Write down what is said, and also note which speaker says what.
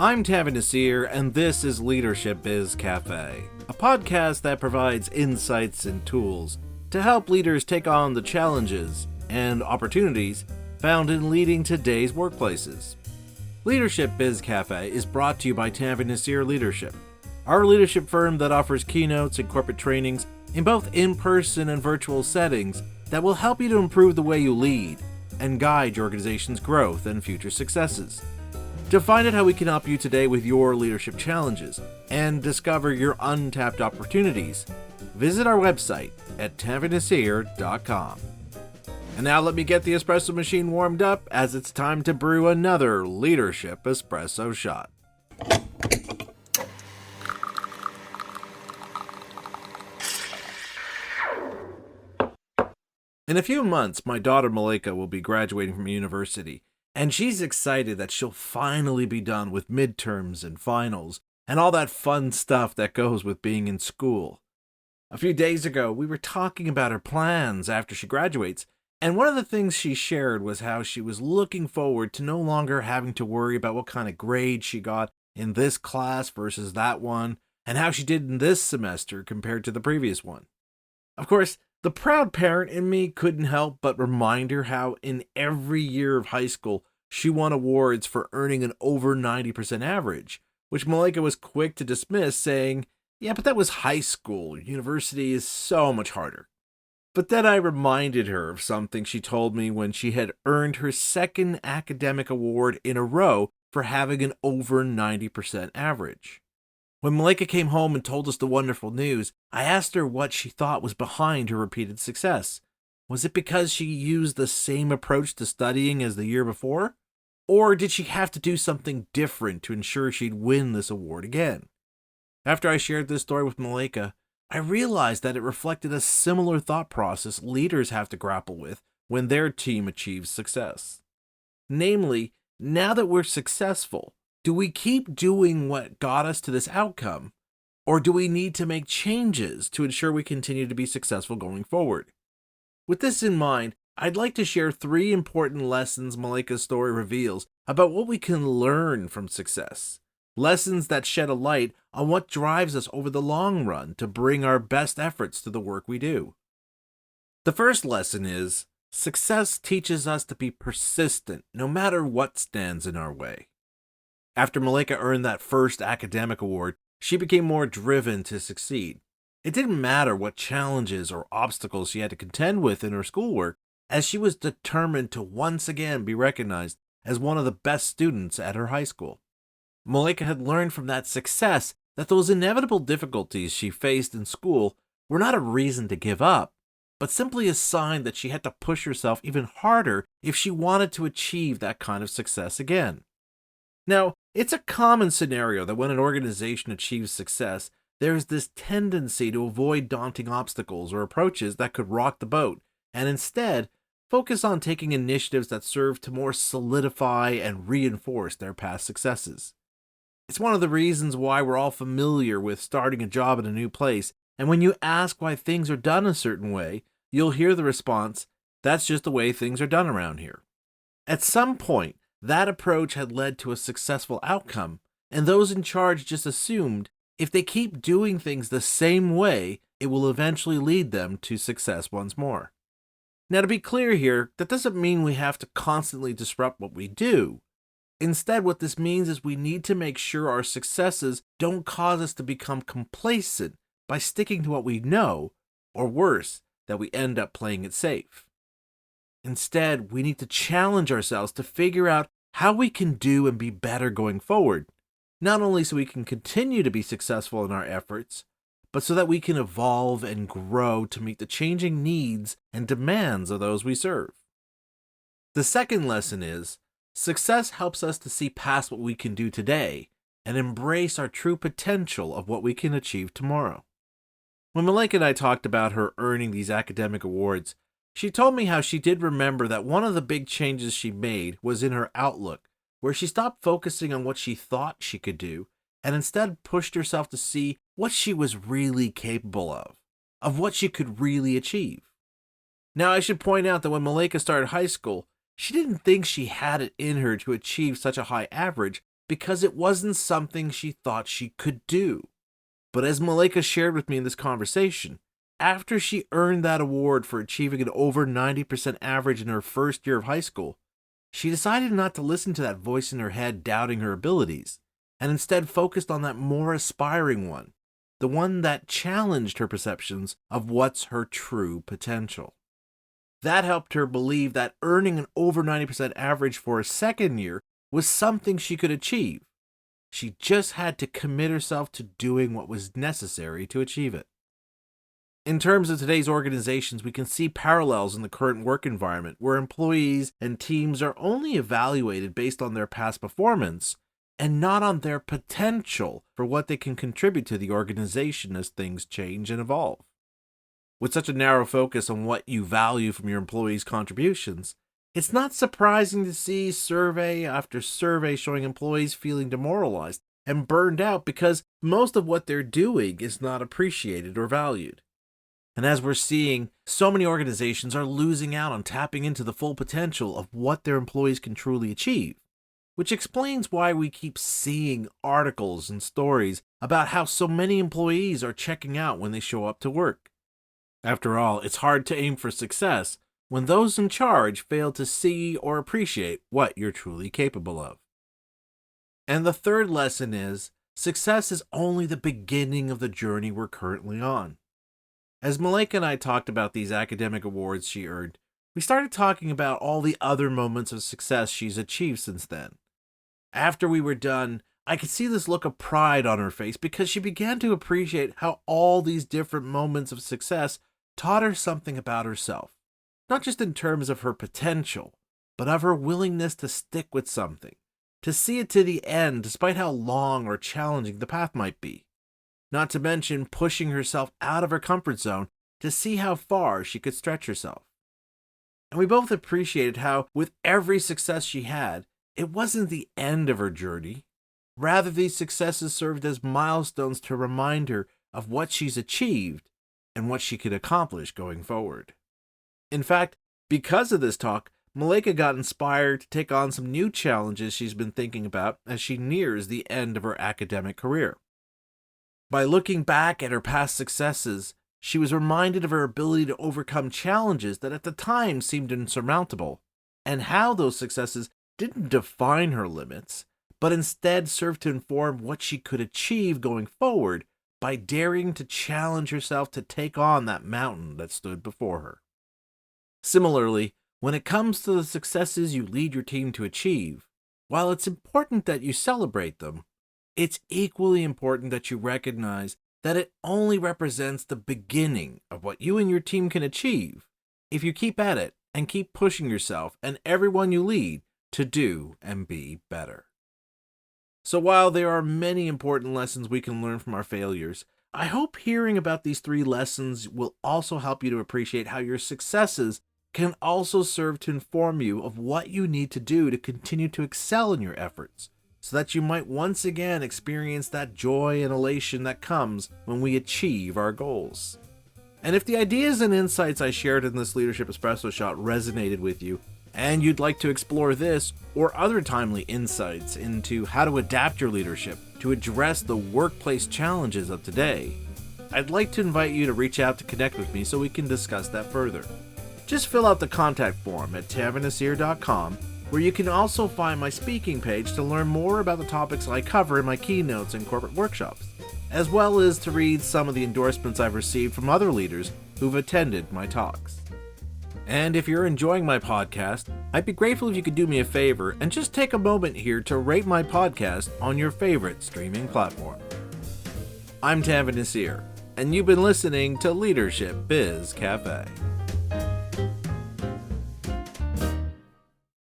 Speaker 1: I'm Tavi Nasir, and this is Leadership Biz Cafe, a podcast that provides insights and tools to help leaders take on the challenges and opportunities found in leading today's workplaces. Leadership Biz Cafe is brought to you by Tavi Nasir Leadership, our leadership firm that offers keynotes and corporate trainings in both in-person and virtual settings that will help you to improve the way you lead and guide your organization's growth and future successes. To find out how we can help you today with your leadership challenges and discover your untapped opportunities, visit our website at tavinasir.com. And now let me get the espresso machine warmed up as it's time to brew another Leadership Espresso Shot. In a few months, my daughter Malika will be graduating from university, and she's excited that she'll finally be done with midterms and finals and all that fun stuff that goes with being in school. A few days ago, we were talking about her plans after she graduates, and one of the things she shared was how she was looking forward to no longer having to worry about what kind of grade she got in this class versus that one, and how she did in this semester compared to the previous one. Of course, the proud parent in me couldn't help but remind her how in every year of high school, she won awards for earning an over 90% average, which Malika was quick to dismiss, saying, "Yeah, but that was high school. University is so much harder." But then I reminded her of something she told me when she had earned her second academic award in a row for having an over 90% average. When Malika came home and told us the wonderful news, I asked her what she thought was behind her repeated success. Was it because she used the same approach to studying as the year before? Or did she have to do something different to ensure she'd win this award again? After I shared this story with Malika, I realized that it reflected a similar thought process leaders have to grapple with when their team achieves success. Namely, now that we're successful, do we keep doing what got us to this outcome, or do we need to make changes to ensure we continue to be successful going forward? With this in mind, I'd like to share 3 important lessons Malika's story reveals about what we can learn from success. Lessons that shed a light on what drives us over the long run to bring our best efforts to the work we do. The first lesson is, success teaches us to be persistent no matter what stands in our way. After Malika earned that first academic award, she became more driven to succeed. It didn't matter what challenges or obstacles she had to contend with in her schoolwork, as she was determined to once again be recognized as one of the best students at her high school. Malika had learned from that success that those inevitable difficulties she faced in school were not a reason to give up, but simply a sign that she had to push herself even harder if she wanted to achieve that kind of success again. Now, it's a common scenario that when an organization achieves success, there is this tendency to avoid daunting obstacles or approaches that could rock the boat, and instead focus on taking initiatives that serve to more solidify and reinforce their past successes. It's one of the reasons why we're all familiar with starting a job in a new place, and when you ask why things are done a certain way, you'll hear the response, "That's just the way things are done around here." At some point, that approach had led to a successful outcome, and those in charge just assumed if they keep doing things the same way, it will eventually lead them to success once more. Now, to be clear here, that doesn't mean we have to constantly disrupt what we do. Instead, what this means is we need to make sure our successes don't cause us to become complacent by sticking to what we know, or worse, that we end up playing it safe. Instead, we need to challenge ourselves to figure out how we can do and be better going forward, not only so we can continue to be successful in our efforts, but so that we can evolve and grow to meet the changing needs and demands of those we serve. The second lesson is, success helps us to see past what we can do today and embrace our true potential of what we can achieve tomorrow. When Malika and I talked about her earning these academic awards, she told me how she did remember that one of the big changes she made was in her outlook, where she stopped focusing on what she thought she could do and instead pushed herself to see what she was really capable of what she could really achieve. Now, I should point out that when Malika started high school, she didn't think she had it in her to achieve such a high average, because it wasn't something she thought she could do. But as Malika shared with me in this conversation, after she earned that award for achieving an over 90% average in her first year of high school, she decided not to listen to that voice in her head doubting her abilities, and instead focused on that more aspiring one, the one that challenged her perceptions of what's her true potential. That helped her believe that earning an over 90% average for a second year was something she could achieve. She just had to commit herself to doing what was necessary to achieve it. In terms of today's organizations, we can see parallels in the current work environment where employees and teams are only evaluated based on their past performance and not on their potential for what they can contribute to the organization as things change and evolve. With such a narrow focus on what you value from your employees' contributions, it's not surprising to see survey after survey showing employees feeling demoralized and burned out because most of what they're doing is not appreciated or valued. And as we're seeing, so many organizations are losing out on tapping into the full potential of what their employees can truly achieve, which explains why we keep seeing articles and stories about how so many employees are checking out when they show up to work. After all, it's hard to aim for success when those in charge fail to see or appreciate what you're truly capable of. And the third lesson is, success is only the beginning of the journey we're currently on. As Malika and I talked about these academic awards she earned, we started talking about all the other moments of success she's achieved since then. After we were done, I could see this look of pride on her face because she began to appreciate how all these different moments of success taught her something about herself, not just in terms of her potential, but of her willingness to stick with something, to see it to the end despite how long or challenging the path might be. Not to mention pushing herself out of her comfort zone to see how far she could stretch herself. And we both appreciated how, with every success she had, it wasn't the end of her journey. Rather, these successes served as milestones to remind her of what she's achieved and what she could accomplish going forward. In fact, because of this talk, Malika got inspired to take on some new challenges she's been thinking about as she nears the end of her academic career. By looking back at her past successes, she was reminded of her ability to overcome challenges that at the time seemed insurmountable, and how those successes didn't define her limits, but instead served to inform what she could achieve going forward by daring to challenge herself to take on that mountain that stood before her. Similarly, when it comes to the successes you lead your team to achieve, while it's important that you celebrate them, it's equally important that you recognize that it only represents the beginning of what you and your team can achieve if you keep at it and keep pushing yourself and everyone you lead to do and be better. So while there are many important lessons we can learn from our failures, I hope hearing about these 3 lessons will also help you to appreciate how your successes can also serve to inform you of what you need to do to continue to excel in your efforts, so that you might once again experience that joy and elation that comes when we achieve our goals. And if the ideas and insights I shared in this Leadership Espresso Shot resonated with you, and you'd like to explore this or other timely insights into how to adapt your leadership to address the workplace challenges of today, I'd like to invite you to reach out to connect with me so we can discuss that further. Just fill out the contact form at tavanasir.com, where you can also find my speaking page to learn more about the topics I cover in my keynotes and corporate workshops, as well as to read some of the endorsements I've received from other leaders who've attended my talks. And if you're enjoying my podcast, I'd be grateful if you could do me a favor and just take a moment here to rate my podcast on your favorite streaming platform. I'm Tavan Nasir, and you've been listening to Leadership Biz Cafe.